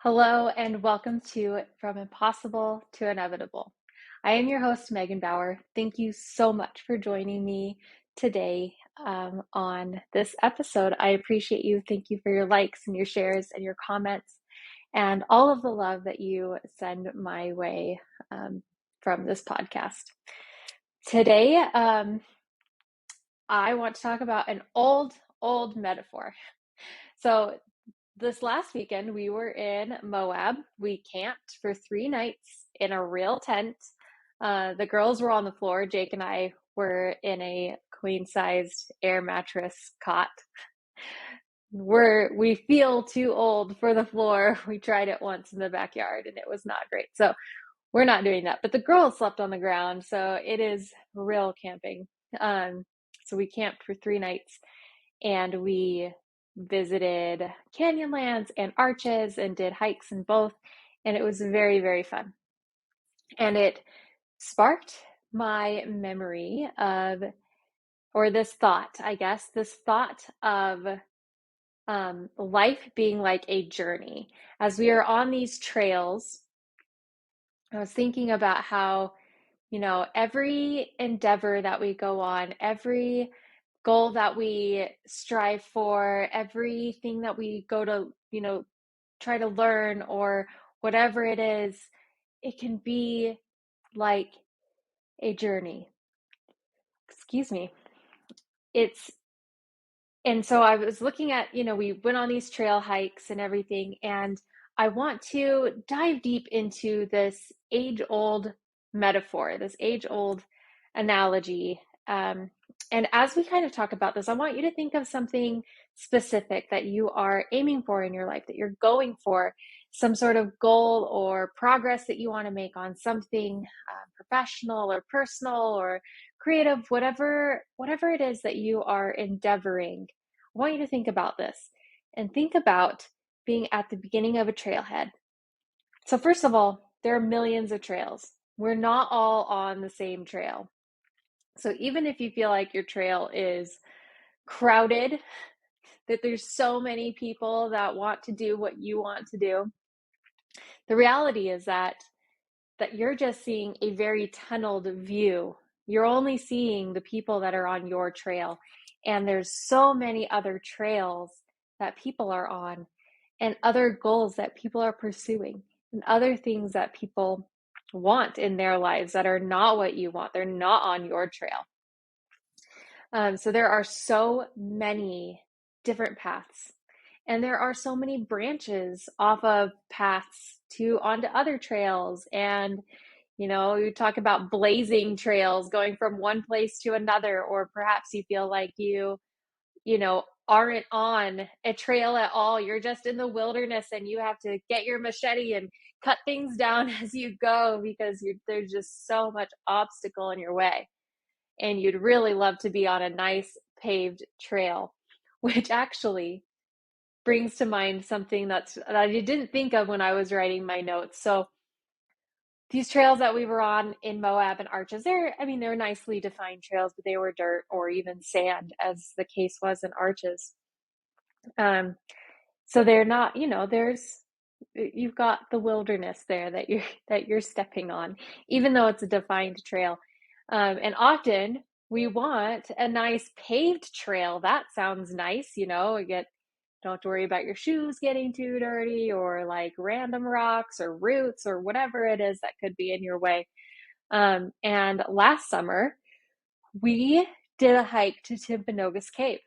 Hello and welcome to From Impossible to Inevitable. I am your host, Megan Bauer. Thank you so much for joining me today on this episode. I appreciate you. Thank you for your likes and your shares and your comments and all of the love that you send my way from this podcast. Today, I want to talk about an old metaphor. So this last weekend, we were in Moab. We camped for 3 nights in a real tent. The girls were on the floor. Jake and I were in a queen-sized air mattress cot. We feel too old for the floor. We tried it once in the backyard and it was not great. So we're not doing that. But the girls slept on the ground, so it is real camping. So we camped for 3 nights and we visited Canyonlands and Arches and did hikes in both. And it was very, very fun. And it sparked my memory of, or this thought, I guess, this thought of life being like a journey. As we are on these trails, I was thinking about how, every endeavor that we go on, every goal that we strive for, everything that we go to, try to learn or whatever it is, it can be like a journey. Excuse me. And so I was looking at, we went on these trail hikes and everything, and I want to dive deep into this age-old metaphor, this age-old analogy. And as we kind of talk about this, I want you to think of something specific that you are aiming for in your life, that you're going for, some sort of goal or progress that you want to make on something professional or personal or creative, whatever it is that you are endeavoring. I want you to think about this and think about being at the beginning of a trailhead. So first of all, there are millions of trails. We're not all on the same trail. So even if you feel like your trail is crowded, that there's so many people that want to do what you want to do, the reality is that you're just seeing a very tunneled view. You're only seeing the people that are on your trail. And there's so many other trails that people are on and other goals that people are pursuing and other things that people want in their lives that are not what you want. They're not on your trail. So there are so many different paths. And there are so many branches off of paths onto other trails. And, you talk about blazing trails going from one place to another, or perhaps you feel like aren't on a trail at all. You're just in the wilderness and you have to get your machete and cut things down as you go because there's just so much obstacle in your way. And you'd really love to be on a nice paved trail, which actually brings to mind something that I didn't think of when I was writing my notes. So these trails that we were on in Moab and Arches, they're nicely defined trails, but they were dirt or even sand, as the case was in Arches. So they're not, you've got the wilderness there that you're stepping on, even though it's a defined trail. And often we want a nice paved trail. That sounds nice, don't have to worry about your shoes getting too dirty or like random rocks or roots or whatever it is that could be in your way. And last summer, we did a hike to Timpanogos Cave.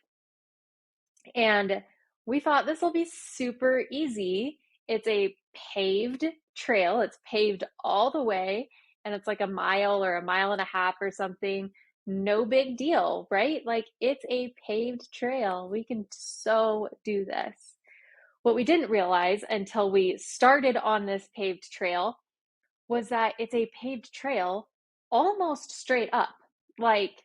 And we thought this will be super easy. It's a paved trail. It's paved all the way, and it's like a mile or a mile and a half or something. No big deal, right? Like it's a paved trail. We can so do this. What we didn't realize until we started on this paved trail was that it's a paved trail almost straight up. Like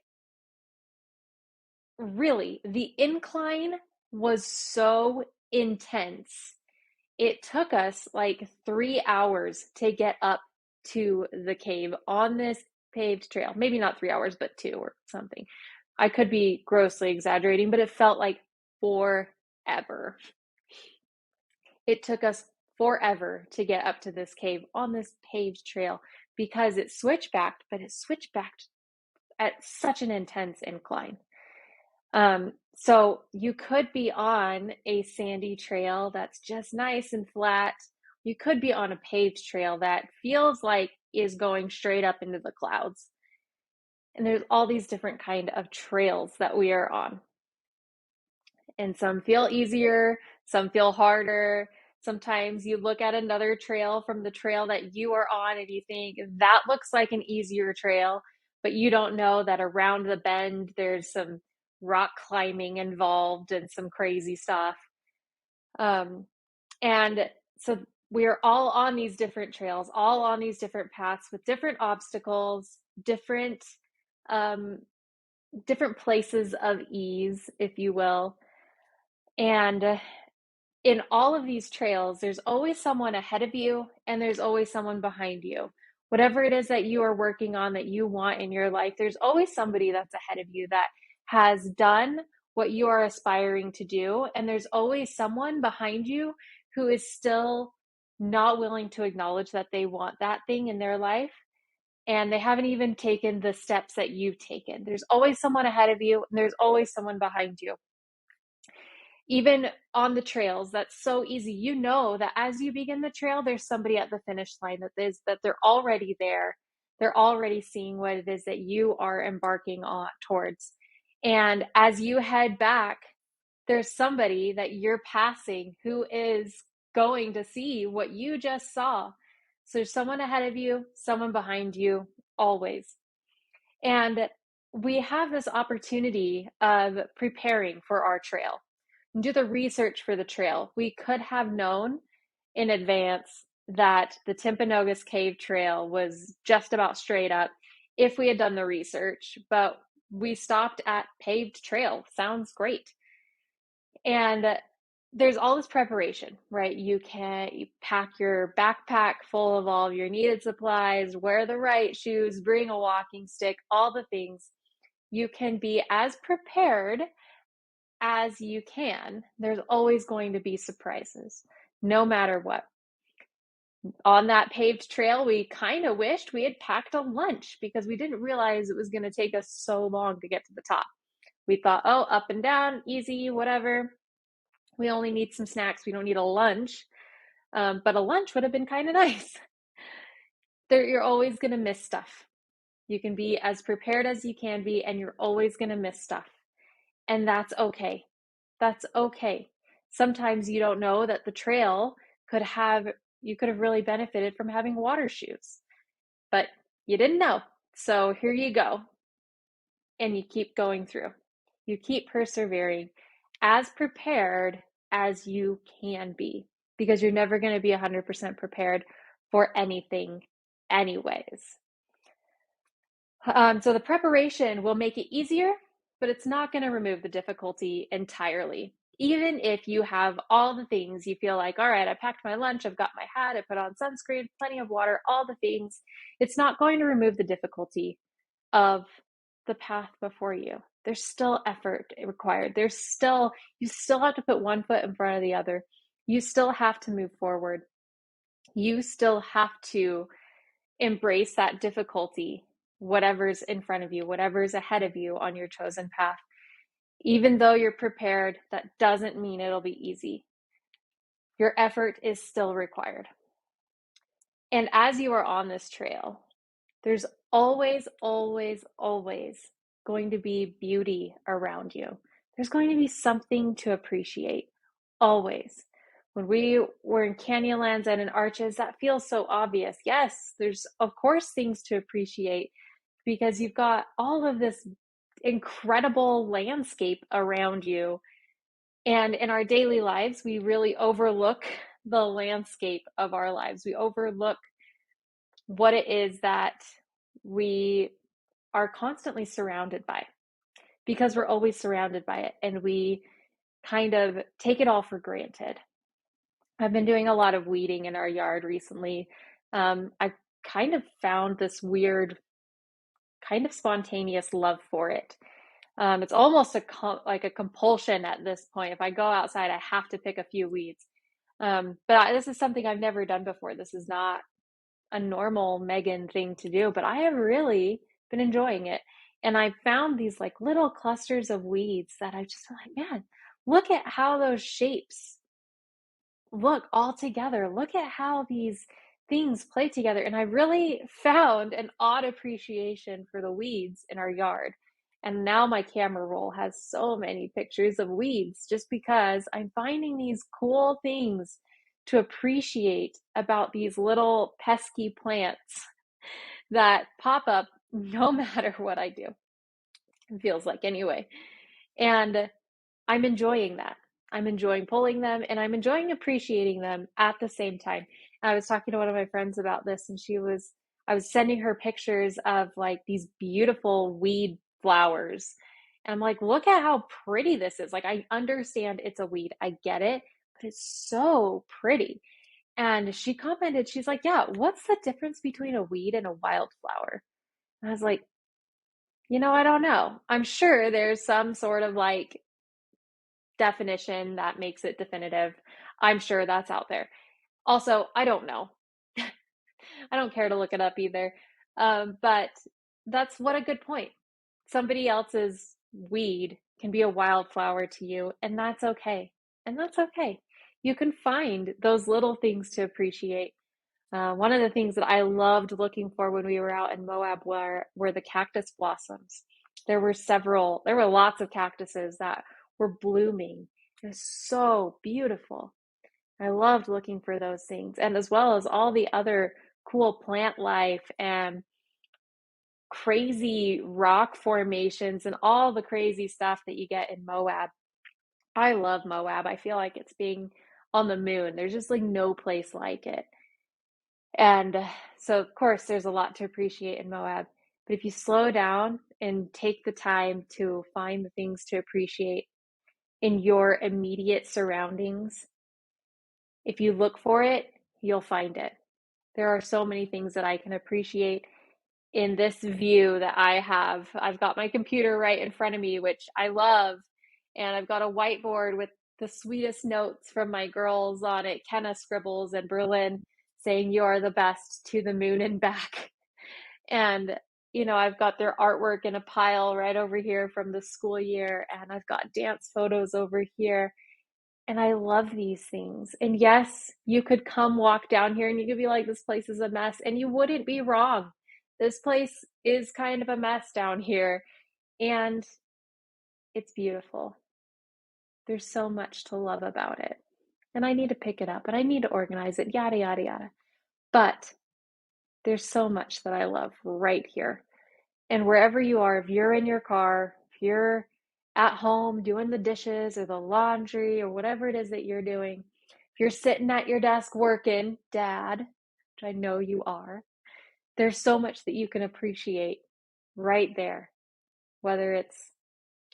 really, the incline was so intense. It took us like 3 hours to get up to the cave on this paved trail. Maybe not 3 hours, but 2 or something. I could be grossly exaggerating, but it felt like forever. It took us forever to get up to this cave on this paved trail because it switchbacked, but it switchbacked at such an intense incline. So you could be on a sandy trail that's just nice and flat. You could be on a paved trail that feels like is going straight up into the clouds. And there's all these different kind of trails that we are on. And some feel easier, some feel harder. Sometimes you look at another trail from the trail that you are on and you think that looks like an easier trail, but you don't know that around the bend there's some rock climbing involved and some crazy stuff. And so we're all on these different trails, all on these different paths with different obstacles, um, different places of ease, if you will. And in all of these trails, there's always someone ahead of you and there's always someone behind you. Whatever it is that you are working on that you want in your life, there's always somebody that's ahead of you that has done what you are aspiring to do. And there's always someone behind you who is still not willing to acknowledge that they want that thing in their life. And they haven't even taken the steps that you've taken. There's always someone ahead of you and there's always someone behind you. Even on the trails, that's so easy. You know that as you begin the trail, there's somebody at the finish line that they're already there. They're already seeing what it is that you are embarking on towards. And as you head back, there's somebody that you're passing who is going to see what you just saw. So there's someone ahead of you, someone behind you, always. And we have this opportunity of preparing for our trail. Do the research for the trail. We could have known in advance that the Timpanogos Cave Trail was just about straight up if we had done the research, but we stopped at paved trail. Sounds great. And there's all this preparation, right? You pack your backpack full of all of your needed supplies, wear the right shoes, bring a walking stick, all the things. You can be as prepared as you can. There's always going to be surprises, no matter what. On that paved trail, we kind of wished we had packed a lunch because we didn't realize it was going to take us so long to get to the top. We thought, oh, up and down, easy, whatever. We only need some snacks. We don't need a lunch. But a lunch would have been kind of nice. You're always going to miss stuff. You can be as prepared as you can be, and you're always going to miss stuff. And that's okay. That's okay. Sometimes you don't know that the trail you could have really benefited from having water shoes, but you didn't know. So here you go. And you keep going through. You keep persevering as prepared as you can be, because you're never going to be 100% prepared for anything anyways. So the preparation will make it easier, but it's not going to remove the difficulty entirely. Even if you have all the things, you feel like, all right, I packed my lunch, I've got my hat, I put on sunscreen, plenty of water, all the things, it's not going to remove the difficulty of the path before you. There's still effort required. You still have to put one foot in front of the other. You still have to move forward. You still have to embrace that difficulty, whatever's in front of you, whatever's ahead of you on your chosen path. Even though you're prepared, that doesn't mean it'll be easy. Your effort is still required. And as you are on this trail, there's always, always, always going to be beauty around you. There's going to be something to appreciate, always. When we were in Canyonlands and in Arches, that feels so obvious. Yes, there's of course things to appreciate because you've got all of this incredible landscape around you. And in our daily lives, we really overlook the landscape of our lives. We overlook what it is that we are constantly surrounded by because we're always surrounded by it and we kind of take it all for granted. I've been doing a lot of weeding in our yard recently. I kind of found this weird, kind of spontaneous love for it. It's almost like a compulsion at this point. If I go outside, I have to pick a few weeds. This is something I've never done before. This is not a normal Megan thing to do, but I have really been enjoying it. And I found these like little clusters of weeds that I just feel like, man, look at how those shapes look all together. Look at how these things play together. And I really found an odd appreciation for the weeds in our yard. And now my camera roll has so many pictures of weeds just because I'm finding these cool things to appreciate about these little pesky plants that pop up no matter what I do. It feels like anyway. And I'm enjoying that. I'm enjoying pulling them and I'm enjoying appreciating them at the same time. And I was talking to one of my friends about this, and I was sending her pictures of like these beautiful weed flowers. And I'm like, look at how pretty this is. Like, I understand it's a weed, I get it, but it's so pretty. And she commented, she's like, yeah, what's the difference between a weed and a wildflower? And I was like, I don't know. I'm sure there's some sort of like definition that makes it definitive. I'm sure that's out there. Also, I don't know. I don't care to look it up either. But that's what a good point. Somebody else's weed can be a wildflower to you, and that's okay. And that's okay. You can find those little things to appreciate. One of the things that I loved looking for when we were out in Moab were the cactus blossoms. There were lots of cactuses that were blooming. It was so beautiful. I loved looking for those things, and as well as all the other cool plant life and crazy rock formations and all the crazy stuff that you get in Moab. I love Moab. I feel like it's being on the moon. There's just like no place like it. And so, of course, there's a lot to appreciate in Moab. But if you slow down and take the time to find the things to appreciate in your immediate surroundings, if you look for it, you'll find it. There are so many things that I can appreciate in this view that I have. I've got my computer right in front of me, which I love, and I've got a whiteboard with the sweetest notes from my girls on it, Kenna Scribbles and Berlin, saying you are the best to the moon and back. And I've got their artwork in a pile right over here from the school year, and I've got dance photos over here. And I love these things. And yes, you could come walk down here and you could be like, this place is a mess. And you wouldn't be wrong. This place is kind of a mess down here. And it's beautiful. There's so much to love about it. And I need to pick it up and I need to organize it, yada, yada, yada. But there's so much that I love right here. And wherever you are, if you're in your car, if you're at home doing the dishes or the laundry or whatever it is that you're doing, if you're sitting at your desk working, Dad, which I know you are, there's so much that you can appreciate right there. Whether it's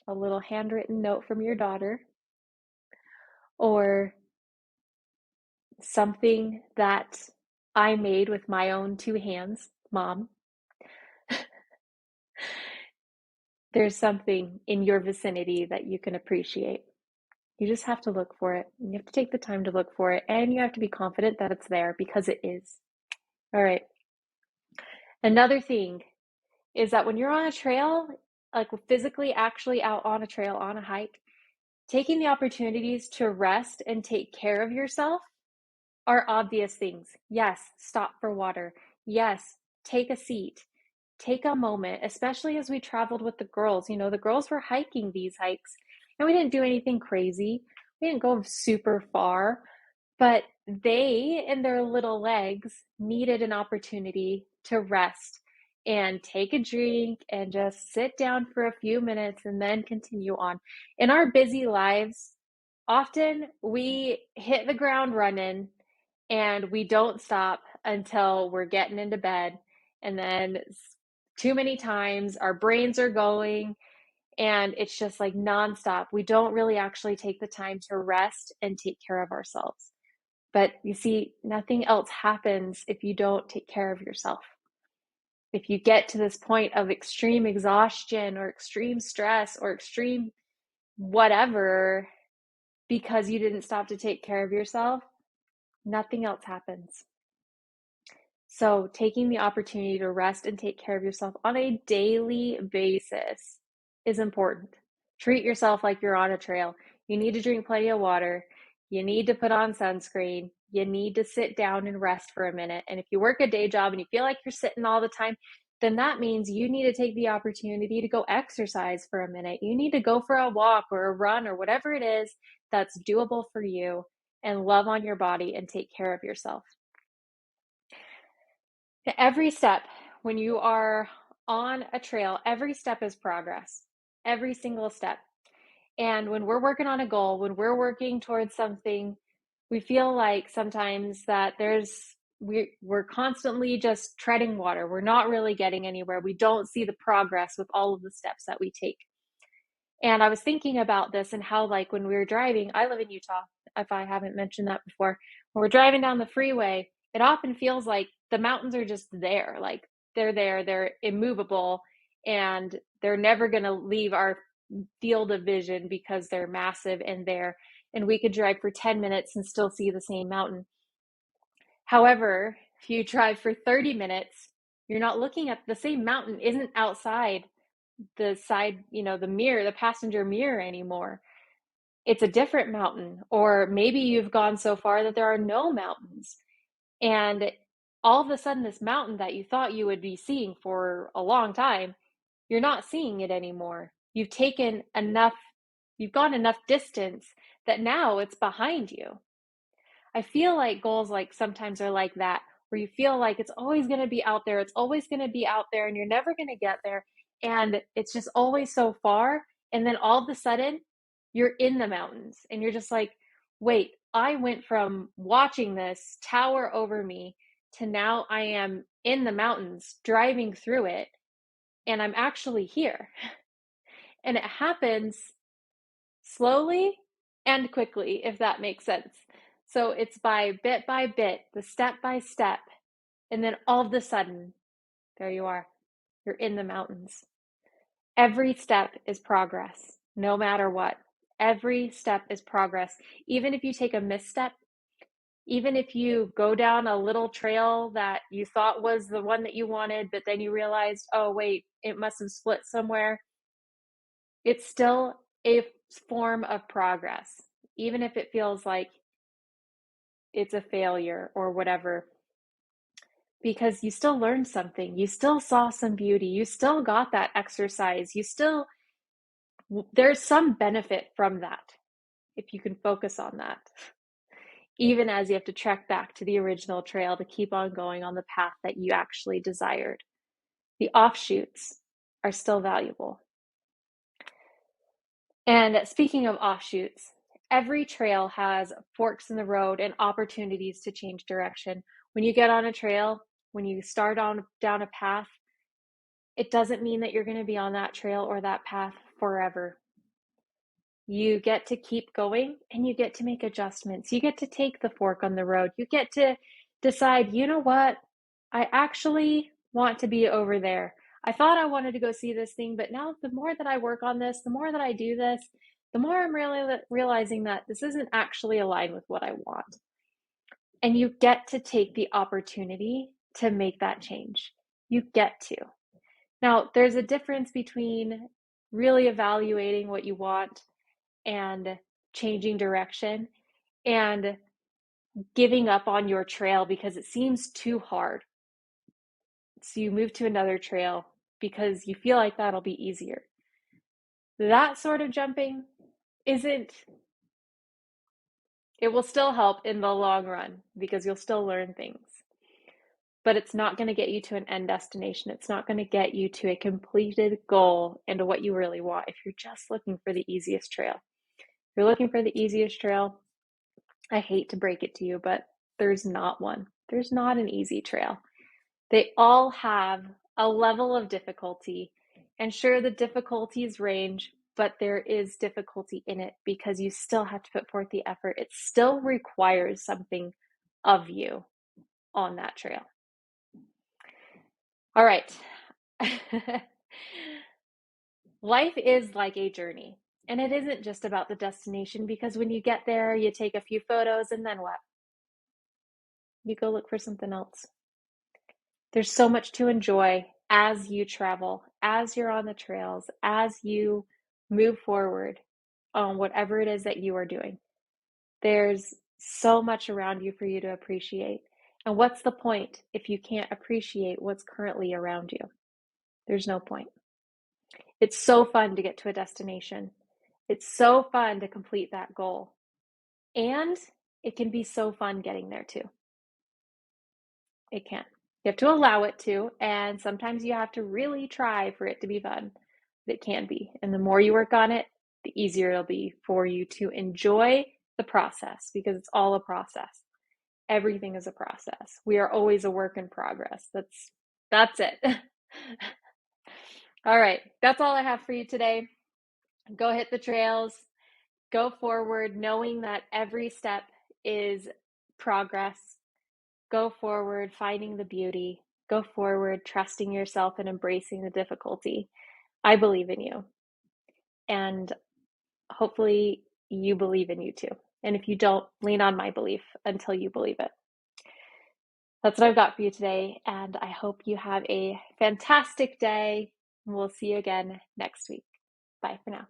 a little handwritten note from your daughter or something that I made with my own two hands, Mom. There's something in your vicinity that you can appreciate. You just have to look for it. You have to take the time to look for it, and you have to be confident that it's there because it is. All right. Another thing is that when you're on a trail, like physically actually out on a trail, on a hike, taking the opportunities to rest and take care of yourself are obvious things. Yes, stop for water. Yes, take a seat. Take a moment, especially as we traveled with the girls. The girls were hiking these hikes and we didn't do anything crazy. We didn't go super far, but they and their little legs needed an opportunity to rest and take a drink and just sit down for a few minutes and then continue on. In our busy lives, often we hit the ground running and we don't stop until we're getting into bed. And then too many times our brains are going and it's just like nonstop. We don't really actually take the time to rest and take care of ourselves. But you see, nothing else happens if you don't take care of yourself. If you get to this point of extreme exhaustion or extreme stress or extreme whatever because you didn't stop to take care of yourself, Nothing else happens. So, taking the opportunity to rest and take care of yourself on a daily basis is important. Treat yourself like you're on a trail. You need to drink plenty of water. You need to put on sunscreen. You need to sit down and rest for a minute. And if you work a day job and you feel like you're sitting all the time, then that means you need to take the opportunity to go exercise for a minute. You need to go for a walk or a run or whatever it is that's doable for you, and love on your body and take care of yourself. Every step, when you are on a trail, every step is progress, every single step. And when we're working on a goal, when we're working towards something, we feel like sometimes that we're constantly just treading water. We're not really getting anywhere. We don't see the progress with all of the steps that we take. And I was thinking about this and how, like, when we were driving, I live in Utah, if I haven't mentioned that before. When we're driving down the freeway, it often feels like the mountains are just there. Like they're there, they're immovable, and they're never going to leave our field of vision because they're massive and there. And we could drive for 10 minutes and still see the same mountain. However, if you drive for 30 minutes, you're not looking at the same mountain, isn't outside the side, the mirror, the passenger mirror anymore. It's a different mountain. Or maybe you've gone so far that there are no mountains. And all of a sudden, this mountain that you thought you would be seeing for a long time, you're not seeing it anymore. You've gone enough distance that now it's behind you. I feel like goals like sometimes are like that, where you feel like it's always going to be out there. It's always going to be out there and you're never going to get there. And it's just always so far. And then all of a sudden you're in the mountains and you're just like, wait, I went from watching this tower over me to now I am in the mountains driving through it and I'm actually here. And it happens slowly and quickly, if that makes sense. So it's by bit, the step by step, and then all of a sudden, there you are. You're in the mountains. Every step is progress, no matter what. Every step is progress. Even if you take a misstep, even if you go down a little trail that you thought was the one that you wanted, but then you realized, oh, wait, it must have split somewhere, it's still a form of progress, even if it feels like it's a failure or whatever, because you still learned something. You still saw some beauty. You still got that exercise. There's some benefit from that if you can focus on that, even as you have to trek back to the original trail to keep on going on the path that you actually desired. The offshoots are still valuable. And speaking of offshoots, every trail has forks in the road and opportunities to change direction. When you get on a trail, when you start down a path, it doesn't mean that you're going to be on that trail or that path forever. You get to keep going and you get to make adjustments. You get to take the fork on the road. You get to decide, you know what? I actually want to be over there. I thought I wanted to go see this thing, but now the more that I work on this, the more that I do this, the more I'm really realizing that this isn't actually aligned with what I want. And you get to take the opportunity to make that change. You get to. Now, there's a difference between really evaluating what you want and changing direction and giving up on your trail because it seems too hard. So you move to another trail because you feel like that'll be easier. That sort of jumping isn't, it will still help in the long run because you'll still learn things. But it's not going to get you to an end destination. It's not going to get you to a completed goal and to what you really want if you're just looking for the easiest trail. If you're looking for the easiest trail, I hate to break it to you, but there's not one. There's not an easy trail. They all have a level of difficulty. And sure, the difficulties range, but there is difficulty in it because you still have to put forth the effort. It still requires something of you on that trail. All right. Life is like a journey, and it isn't just about the destination because when you get there, you take a few photos and then what? You go look for something else. There's so much to enjoy as you travel, as you're on the trails, as you move forward on whatever it is that you are doing. There's so much around you for you to appreciate. And what's the point if you can't appreciate what's currently around you? There's no point. It's so fun to get to a destination. It's so fun to complete that goal. And it can be so fun getting there too. It can. You have to allow it to, and sometimes you have to really try for it to be fun. But it can be. And the more you work on it, the easier it'll be for you to enjoy the process because it's all a process. Everything is a process. We are always a work in progress. That's it. All right. That's all I have for you today. Go hit the trails. Go forward knowing that every step is progress. Go forward finding the beauty. Go forward trusting yourself and embracing the difficulty. I believe in you. And hopefully you believe in you too. And if you don't, lean on my belief until you believe it. That's what I've got for you today. And I hope you have a fantastic day. We'll see you again next week. Bye for now.